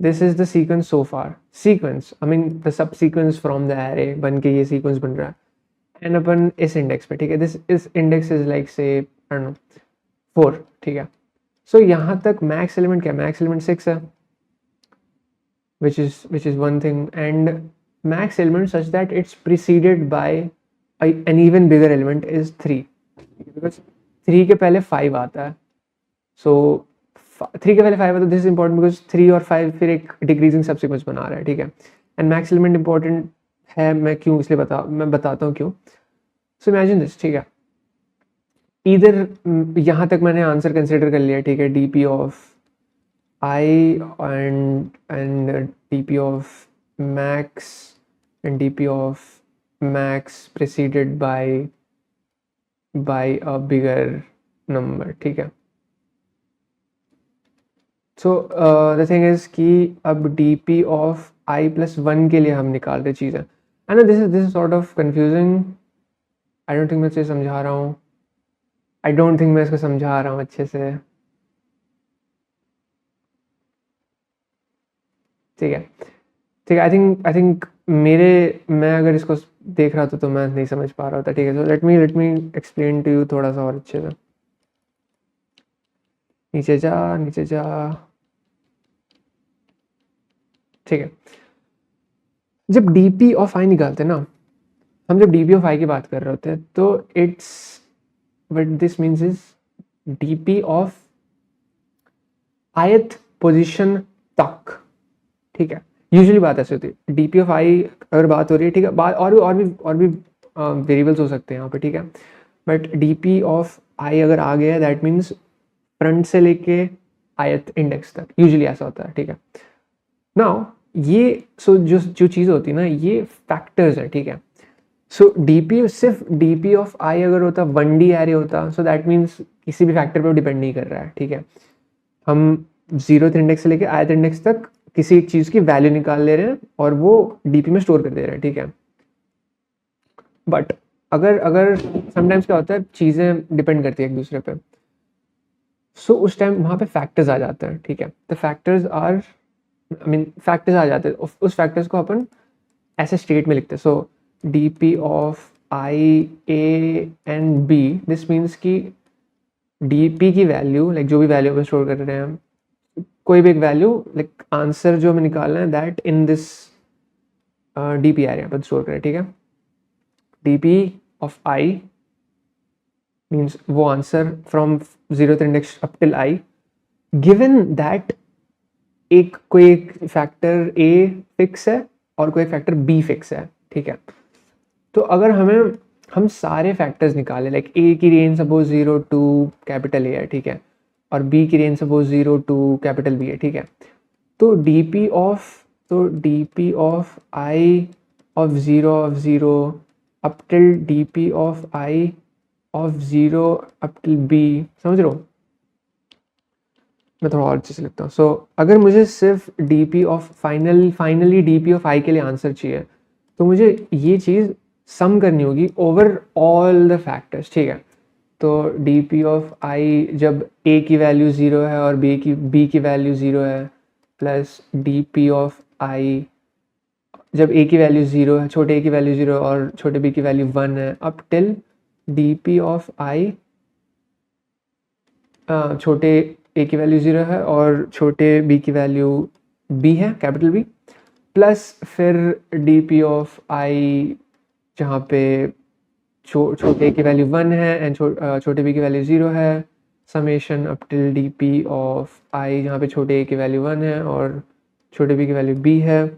This is the sequence so far, sequence I mean the sub sequence from the array बन के ये sequence बन रहा है, एंड अपन इस इंडेक्स पे, ठीक है, दिस इस इंडेक्स इज लाइक से आई डोंट नो 4, ठीक है। सो यहाँ तक मैक्स एलिमेंट क्या, मैक्स एलिमेंट 6 है, which is one thing, and max element such that it's preceded by an even bigger element is 3, because 3 के पहले 5 आता है, so 3 के पहले 5 आता है, this is important because 3 और 5 फिर एक डिक्रीजिंग सबसीक्वेंस बना रहा है, ठीक है। एंड मैक्स एलिमेंट इंपॉर्टेंट है, मैं क्यों इसलिए मैं बताता हूँ क्यों। सो इमेजिन दिस, ठीक है, इधर यहाँ तक मैंने आंसर कंसिडर कर लिया, ठीक है, DP of I and dp of max and dp of max preceded by a bigger number, ठीक है। So the thing is कि अब dp of I plus 1 के लिए हम निकाल रहे चीज़ें, I know this is sort of confusing, I don't think मैं इसे समझा रहा हूँ, I don't think मैं इसको समझा रहा हूँ अच्छे से, ठीक है, ठीक है। आई थिंक मैं अगर इसको देख रहा था तो मैं नहीं समझ पा रहा था, ठीक है। So let me explain to you थोड़ा सा और अच्छे से। नीचे जा, ठीक है। जब डीपी ऑफ आई निकालते हैं ना, हम जब डीपी ऑफ आई की बात कर रहे होते हैं, तो it's what this means is DP of ith position तक, ठीक है। यूजुअली बात ऐसे होती है, डीपी ऑफ आई अगर बात हो रही है, ठीक है, बात और भी वेरिएबल्स हो सकते हैं यहाँ पे, ठीक है, बट डीपी ऑफ आई अगर आ गया दैट मीन्स फ्रंट से लेके ith इंडेक्स तक, यूजुअली ऐसा होता है, ठीक है। नाउ ये जो चीज़ होती है ना, ये फैक्टर्स है, ठीक है। सो डीपी सिर्फ डीपी ऑफ आई अगर होता 1D एरे होता, सो दैट मीन्स किसी भी फैक्टर पर डिपेंड नहीं कर रहा है, ठीक है। हम 0th इंडेक्स से लेके ith इंडेक्स तक किसी एक चीज़ की वैल्यू निकाल ले रहे हैं और वो डीपी में स्टोर कर दे रहे हैं, ठीक है। बट अगर समटाइम्स क्या होता है, चीज़ें डिपेंड करती है एक दूसरे पे, सो उस टाइम वहाँ पे फैक्टर्स आ जाते हैं, ठीक है। द फैक्टर्स आ जाते हैं, उस फैक्टर्स को अपन ऐसे स्टेट में लिखते हैं। So DP of I A and B, this means कि डीपी की वैल्यू, लाइक जो भी वैल्यू पे स्टोर कर रहे हैं हम, कोई भी एक वैल्यू, लाइक आंसर जो हमें निकालना है, that in this DP area पर स्टोर करें, ठीक है। डीपी ऑफ आई मीन्स वो answer from 0th index up till I, given that कोई एक फैक्टर ए फिक्स है और कोई फैक्टर बी फिक्स है, ठीक है। तो अगर हम सारे फैक्टर्स निकालें, लाइक ए की range suppose 0 to capital A है, ठीक है, और बी की range suppose 0 to capital B है, ठीक है। तो DP of I of 0 up till DP of I of 0 up till B, समझ रहे हो। मैं थोड़ा और अच्छे से लिखता हूँ। सो अगर मुझे सिर्फ DP of finally DP of I के लिए आंसर चाहिए, तो मुझे ये चीज़ सम करनी होगी ओवर ऑल द फैक्टर्स, ठीक है। तो डीपी ऑफ आई जब ए की वैल्यू 0 है और बी की वैल्यू 0 है, प्लस डीपी ऑफ आई जब ए की वैल्यू 0 है, छोटे ए की वैल्यू 0 और छोटे बी की वैल्यू 1 है, अप टिल डीपी ऑफ आई छोटे ए की वैल्यू 0 है और छोटे बी की वैल्यू बी है, कैपिटल बी, प्लस फिर डीपी ऑफ आई जहाँ पे छोटे ए की वैल्यू 1 है एंड छोटे बी की वैल्यू 0 है, summation up till DP of I जहाँ पे छोटे ए की वैल्यू 1 है और छोटे बी की वैल्यू बी है।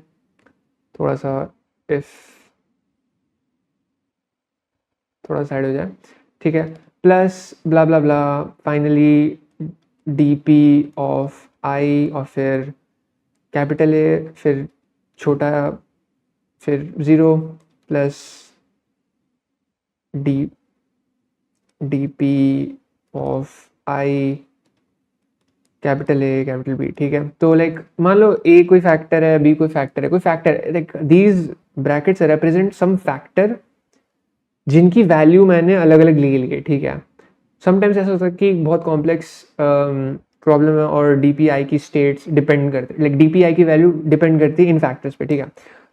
थोड़ा सा साइड हो जाए, ठीक है, plus blah blah blah, finally DP of I और फिर कैपिटल ए फिर छोटा फिर 0 plus DP of I capital A capital B, ठीक है। तो लाइक मान लो ए कोई फैक्टर है, बी कोई फैक्टर है, like these brackets represent some factor जिनकी वैल्यू मैंने अलग अलग ली है, ठीक है। समटाइम्स ऐसा होता है कि बहुत कॉम्प्लेक्स प्रॉब्लम है और DPI की स्टेट्स डिपेंड करते हैं, लाइक DPI की वैल्यू डिपेंड करती है इन फैक्टर्स पे, ठीक है।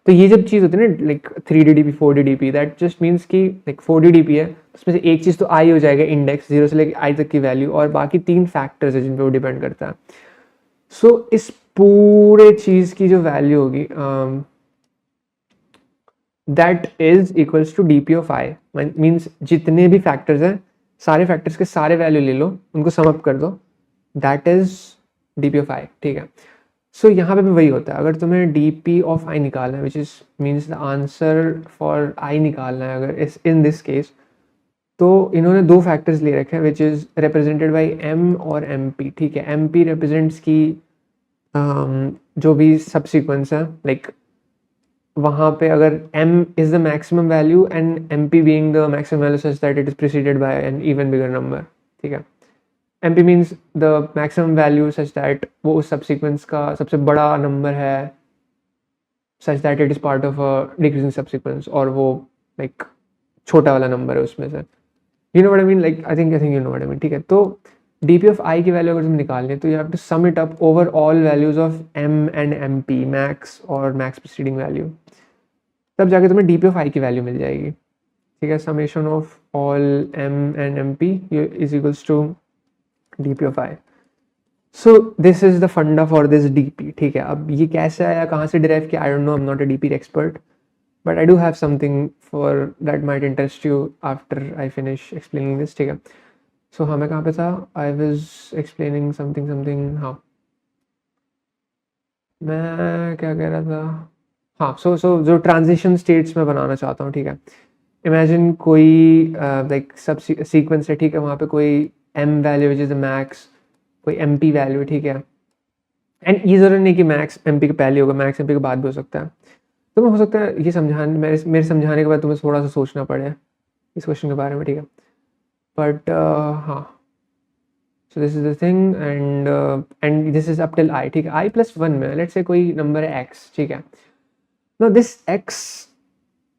तो ये जब चीज़ होती है ना like 3D DP 4D DP, that just means कि लाइक 4D DP है, उसमें से एक चीज़ तो आई हो जाएगा, इंडेक्स 0 से लेकर आई तक की वैल्यू, और बाकी 3 फैक्टर्स है जिन पे वो डिपेंड करता है। सो इस पूरे चीज़ की जो वैल्यू होगी that is equals to DP of I, means जितने भी फैक्टर्स हैं सारे फैक्टर्स के सारे वैल्यू ले लो, उनको सम अप कर दो, दैट इज DP ऑफ आई, ठीक है। सो यहाँ पे भी वही होता है, अगर तुम्हें DP ऑफ आई निकालना है which is means the answer for I निकालना है अगर इस इन दिस केस, तो इन्होंने 2 फैक्टर्स ले रखे हैं which is represented by M और MP, ठीक है। MP रिप्रेजेंट्स की जो भी सबसीक्वेंस है, लाइक वहाँ पे अगर M is the maximum value and MP being the maximum value such that it is preceded by an even bigger number, ठीक है। MP means the maximum value such that वो उस subsequence का सबसे बड़ा नंबर है such that it is part of a decreasing subsequence, और वो like छोटा वाला नंबर है उसमें से, you know what I mean, like I think you know what I mean, ठीक है। तो DP of I की वैल्यू अगर तुम निकालनी है तो you have to sum it up over all values of M and MP, max और max preceding value, तब जाके तुम्हें DP of I की वैल्यू मिल जाएगी, ठीक है। Summation of all M and MP is equals to DP of I। So this is the funda for this DP, ठीक है। अब ये कैसे आया, कहाँ से डिराइव किया, आई don't no, I am not a DP expert, but I do have something for that might interest you after I finish explaining this, ठीक है। सो हाँ, मैं कहाँ पे था, आई वाज एक्सप्लेनिंग समथिंग, हाँ मैं क्या कह रहा था, हाँ। सो जो ट्रांजिशन स्टेट्स मैं बनाना चाहता हूँ, ठीक है। इमेजिन कोई लाइक सब सीक्वेंस है, ठीक है, वहाँ पे कोई M value which is the max, कोई MP वैल्यू, ठीक है। एंड ये ज़रूरी नहीं कि मैक्स MP के पहले होगा, मैक्स MP के बाद भी हो सकता है। तो मैं हो सकता है ये समझाने मेरे समझाने के बाद तुम्हें थोड़ा सा सोचना पड़े इस क्वेश्चन के बारे में, ठीक है। बट हाँ, सो this is the thing and this is up till I, ठीक है। I+1 में लेट्स से कोई नंबर है X, ठीक है। No this X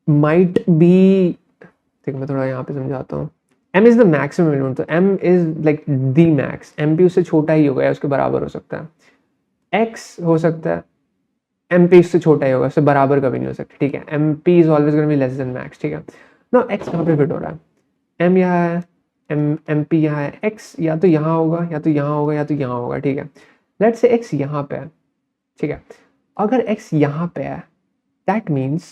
might be, ठीक है, मैं थोड़ा यहाँ पे समझाता हूँ। M is the maximum element, तो M is like the max, MP उससे छोटा ही होगा या उसके बराबर हो सकता है। X हो सकता है MP उससे छोटा ही होगा, उससे बराबर कभी नहीं हो सकता, ठीक है। MP is always gonna be less than max, ठीक है। नो X कहाँ पे फिट हो रहा है, M यहाँ है, MP यहाँ है, X या तो यहाँ होगा या तो यहाँ होगा या तो यहाँ होगा, ठीक है। लेट्स से X यहाँ पे है, ठीक है। अगर X यहाँ पे है दैट मीन्स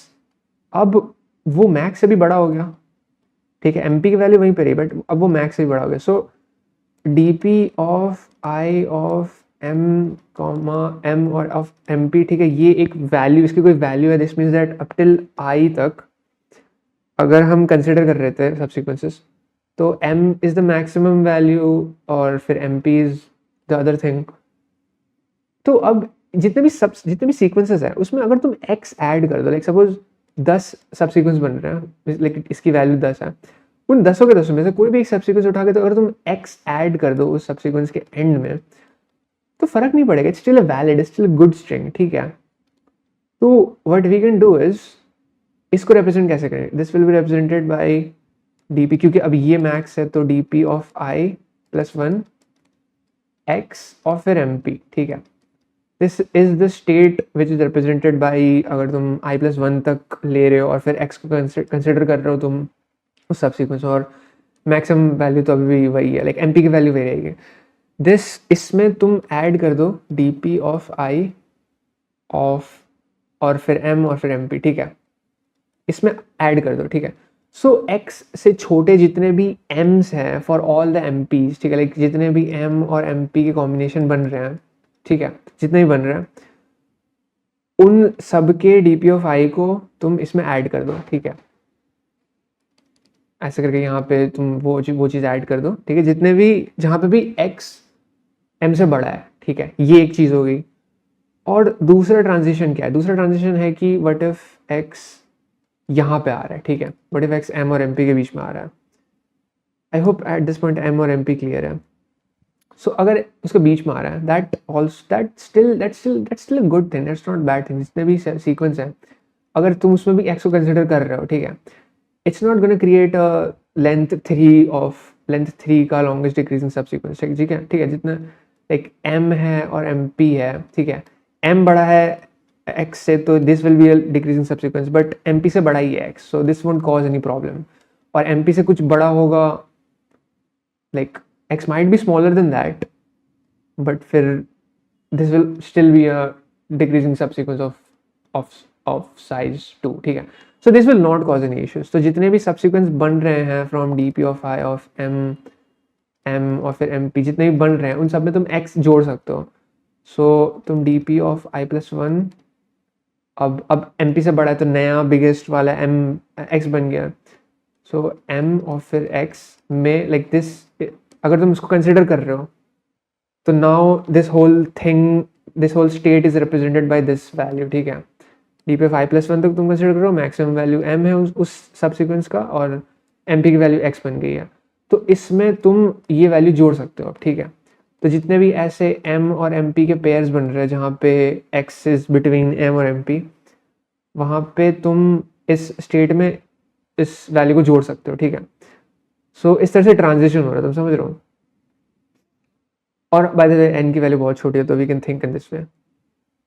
अब वो मैक्स से भी बड़ा हो गया, ठीक है। MP की वैल्यू वहीं पे रही बट अब वो मैक्स से भी बड़ा हो गया। सो DP of I of M और ऑफ MP, ठीक है, ये एक वैल्यू, इसकी कोई वैल्यू है, this means that up till I तक अगर हम कंसिडर कर रहे थे सबसीक्वेंसेस, तो M is the maximum value और फिर MP is the other thing. तो अब जितने भी सीक्वेंसेस है उसमें अगर तुम X ऐड कर दो, लाइक सपोज 10 सबसीक्वेंस बन रहे हैं, लाइक इसकी वैल्यू 10 है, उन 10 के 10 में से कोई भी एक सबसीक्वेंस उठा के तो अगर तुम X ऐड कर दो उस सबसीक्वेंस के एंड में तो फर्क नहीं पड़ेगा, it's still a valid, it's still a good string, ठीक है। तो what we can do is, इसको रिप्रेजेंट कैसे करें, this will be represented by DP, क्योंकि अब ये मैक्स है तो DP ऑफ I+1 X और फिर MP, ठीक है। This is the state which is represented by, अगर तुम I+1 तक ले रहे हो और फिर X को कंसिडर कर रहे हो तुम उस सबसीक्वेंस, और मैक्सिमम वैल्यू तो अभी भी वही है, लाइक MP की वैल्यू वही रहेगी। इसमें तुम ऐड कर दो DP ऑफ I ऑफ और फिर M और फिर MP, ठीक है, इसमें ऐड कर दो, ठीक है। सो X से छोटे जितने भी M's हैं फॉर ऑल द MPs, ठीक है, लाइक जितने भी M और MP के कॉम्बिनेशन बन रहे हैं, ठीक है, जितने भी बन रहे हैं उन सब के DP ऑफ I को तुम इसमें ऐड कर दो, ठीक है। ऐसे करके यहाँ पे तुम वो चीज़ ऐड कर दो, ठीक है, जितने भी जहाँ पे भी X M से बड़ा है, ठीक है, ये एक चीज़ हो गई। और दूसरा ट्रांजिशन क्या है, दूसरा ट्रांजिशन है कि व्हाट इफ X यहाँ पे आ रहा है, ठीक है, व्हाट इफ X M और MP के बीच में आ रहा है। I hope at this point M और MP क्लियर है। सो अगर उसके बीच में आ रहा है that's still a good thing, that's not bad thing. जितने भी सीक्वेंस है अगर तुम उसमें भी X को कंसिडर कर रहे हो, ठीक है, it's not gonna create length 3 का लॉन्गेस्ट डिक्रीजिंग सब सीक्वेंस, ठीक है, जितना लाइक m है और mp है, ठीक है, m बड़ा है x से तो this will be a decreasing subsequence, but mp से बड़ा ही है x, so this won't cause any problem. और mp से कुछ बड़ा होगा, like x might be smaller than that, but फिर this will still be a decreasing subsequence of size 2, ठीक है। So this will not cause any issues. तो जितने भी सब्सिक्वेंस बन रहे हैं from D P of I of m और फिर mp जितने भी बन रहे हैं उन सब में तुम x जोड़ सकते हो। सो तुम D P of I plus one, अब mp से बड़ा है तो नया बिगेस्ट वाला m x बन गया। सो m और फिर x में लाइक दिस, अगर तुम इसको कंसिडर कर रहे हो तो now this whole thing, this whole state is represented by this value, ठीक है। D P of I plus one तक तुम कंसिडर करो, मैक्सिमम वैल्यू m है उस सब्सिक्वेंस का, और mp की वैल्यू x बन गई है। तो इसमें तुम ये वैल्यू जोड़ सकते हो, ठीक है। तो जितने भी ऐसे m और mp के पेयर्स बन रहे हैं जहाँ पे x इज बिटवीन m और mp, वहाँ पे तुम इस स्टेट में इस वैल्यू को जोड़ सकते हो, ठीक है। सो इस तरह से ट्रांजिशन हो रहा है, तुम समझ रहे हो। और बाय द वे n की वैल्यू बहुत छोटी है तो we can think in this way.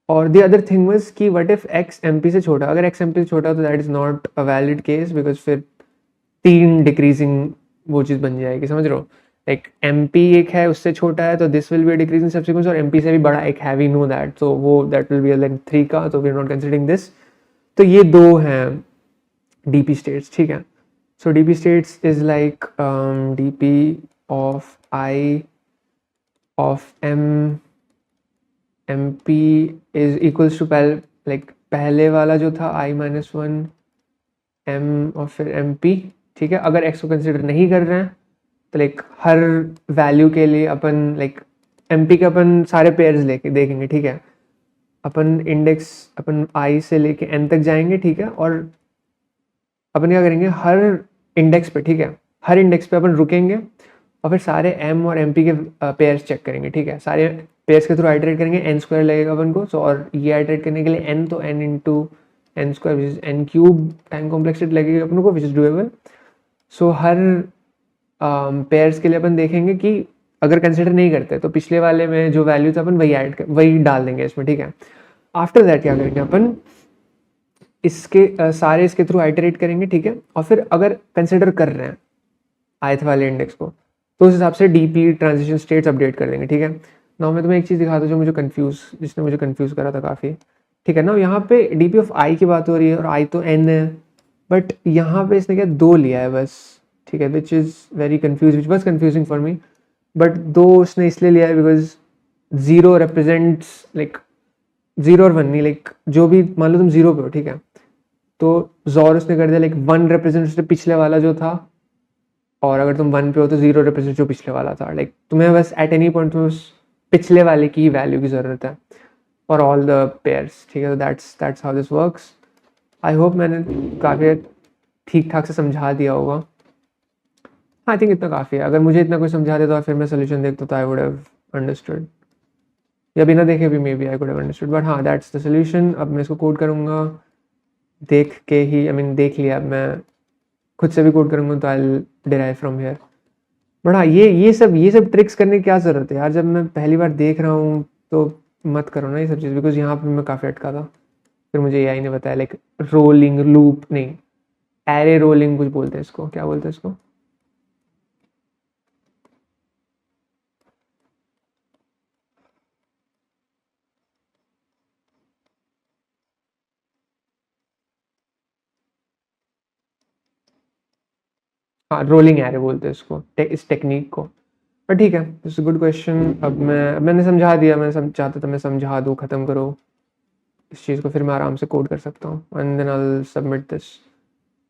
और द अदर थिंग वाज कि व्हाट इफ x mp से छोटा, अगर x mp से छोटा तो that is not a valid case, because फिर 3 डिक्रीजिंग वो चीज़ बन जाएगी, समझ रहे हो। लाइक mp एक है उससे छोटा है तो this will be a decreasing subsequence, और mp से भी बड़ा एक है, वी नो दैट, तो वो दैट विल बी लेंथ 3 का, तो we are not considering this. तो ये दो हैं डीपी स्टेट्स, ठीक है। So DP states is like DP of I of mp is equals to पहले वाला जो था i माइनस वन m और फिर mp, ठीक है। अगर x को कंसिडर नहीं कर रहे हैं तो लाइक हर वैल्यू के लिए अपन लाइक mp के अपन सारे पेयर्स लेके देखेंगे, ठीक है। अपन इंडेक्स अपन i से लेके n तक जाएंगे, ठीक है। और अपन क्या करेंगे, हर इंडेक्स पे, ठीक है, हर इंडेक्स पे अपन रुकेंगे और फिर सारे m और mp के पेयर्स चेक करेंगे, ठीक है। सारे पेयर्स के थ्रू आइटरेट करेंगे, n स्क्वायर लगेगा अपन को, सो और ये आइटरेट करने के लिए n, तो n into n square which is n cube time complexity लगेगी अपन को, which is doable. So her pairs के लिए अपन देखेंगे कि अगर कंसिडर नहीं करते तो पिछले वाले में जो वैल्यू था अपन वही डाल देंगे इसमें, ठीक है। आफ्टर दैट क्या करेंगे अपन, इसके सारे इसके थ्रू आइटरेट करेंगे, ठीक है। और फिर अगर कंसिडर कर रहे हैं ith वाले इंडेक्स को तो उस हिसाब से डीपी ट्रांजिशन स्टेट्स अपडेट कर देंगे, ठीक है। नाउ मैं तुम्हें एक चीज़ दिखाता हूँ जो जिसने मुझे कंफ्यूज करा था काफ़ी, ठीक है ना। यहाँ पे डीपी ऑफ आई की बात हो रही है और आई तो n है, बट यहाँ पे इसने क्या दो लिया है बस, ठीक है, which is very confuse, which was confusing for me. But दो उसने इसलिए लिया है because zero represents like zero और वन नहीं, लाइक जो भी मान लो तुम जीरो पे हो, ठीक है, तो जॉर उसने कर दिया लाइक वन रिप्रेजेंट पिछले वाला जो था, और अगर तुम वन पे हो तो जीरो रिप्रेजेंट जो पिछले वाला था। लाइक तुम्हें बस एट एनी पॉइंट में उस पिछले वाले की वैल्यू की ज़रूरत है फॉर ऑल द पेयर्स, ठीक है। तो that's how this works. I hope मैंने काफ़ी ठीक ठाक से समझा दिया होगा। आई थिंक इतना काफ़ी है। अगर मुझे इतना कुछ समझा देता और फिर मैं सोल्यूशन देखता तो आई वुड हैव अंडरस्टूड, या बिना देखे भी maybe I could have understood, but हाँ दैट्स द सोल्यूशन। अब मैं इसको कोड करूँगा देख के ही, आई मीन देख लिया, अब मैं खुद से भी कोड करूँगा तो I derive from here. But हाँ ये सब ट्रिक्स करने की क्या ज़रूरत है यार, जब मैं पहली बार देख रहा हूँ तो मत करो ना ये सब चीज़, बिकॉज यहाँ पे मैं काफ़ी अटका था। फिर मुझे एआई ने बताया लाइक रोलिंग लूप नहीं, एरे रोलिंग कुछ बोलते हैं इसको, क्या बोलते हैं इसको। हाँ रोलिंग एरे बोलते हैं इसको, इस टेक्निक को। पर ठीक है, दिस गुड क्वेश्चन। मैंने समझा दिया, मैं चाहता था मैं समझा दूँ, ख़त्म करो इस चीज़ को, फिर मैं आराम से कोड कर सकता हूँ and then I submit this.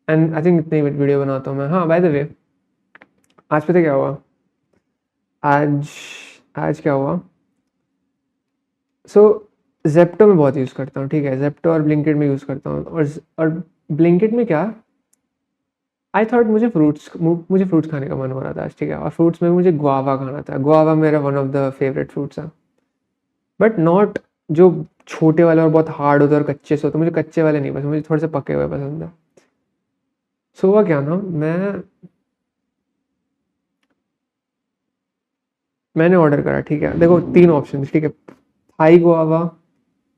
And I think इतनी वीडियो बनाता हूँ मैं। हाँ बाय द वे, आज पता क्या हुआ, आज आज क्या हुआ, सो जेप्टो में बहुत यूज़ करता हूँ, ठीक है। जेप्टो और ब्लिंकिट में यूज़ करता हूँ, और ब्लिंकिट में क्या, आई थॉट मुझे फ्रूट्स खाने का मन हो रहा था आज, ठीक है। और फ्रूट्स में मुझे गुआवा खाना था। गुआवा मेरा one of the favourite fruits है, बट नॉट जो छोटे वाले और बहुत हार्ड होते हैं और कच्चे से होते हैं, मुझे कच्चे वाले नहीं पसंद, मुझे थोड़े से पके हुए पसंद है। सो हुआ क्या ना, मैंने ऑर्डर करा, ठीक है, देखो 3 ऑप्शन, ठीक है, Thai guava,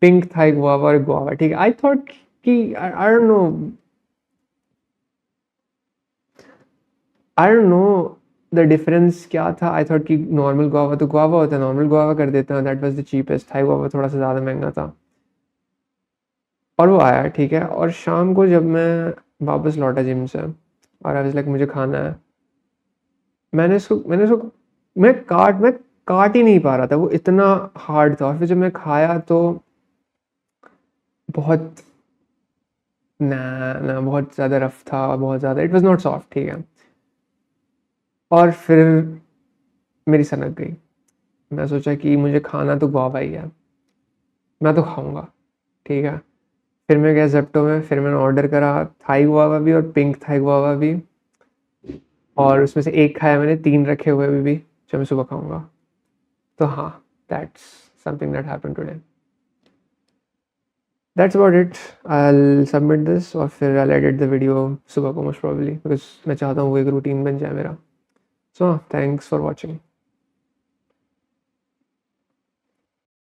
pink Thai guava और गुआवा, ठीक है। आई थॉट कि I don't know, the difference क्या था। आई थॉट कि नॉर्मल गुआवा तो गुआवा होता है, नॉर्मल गुआवा कर देते हैं, that was the cheapest. Thai guava थोड़ा सा ज़्यादा महंगा था। और वो आया, ठीक है, और शाम को जब मैं वापस लौटा जिम से और आई वाज लाइक मुझे खाना है, मैंने इसको मैं काट ही नहीं पा रहा था, वो इतना हार्ड था। और फिर जब मैं खाया तो बहुत, ना ना, बहुत ज़्यादा रफ था, बहुत ज़्यादा, इट वाज नॉट सॉफ्ट, ठीक है। और फिर मेरी सनक गई। मैं सोचा कि मुझे खाना तो गुआवा ही है, मैं तो खाऊंगा, ठीक है। फिर मैं गया जेप्टो में, फिर मैंने ऑर्डर करा थाई गुआवा भी और पिंक थाई गुआवा भी, और उसमें से एक खाया मैंने, 3 रखे हुए अभी भी जो मैं सुबह खाऊंगा। तो हाँ, that's something that happened today. That's about it. I submit this और फिर आई एडिट द वीडियो सुबह को मोस्ट प्रोबेबली, बिकॉज मैं चाहता हूँ वो एक रूटीन बन जाए मेरा। So thanks for watching.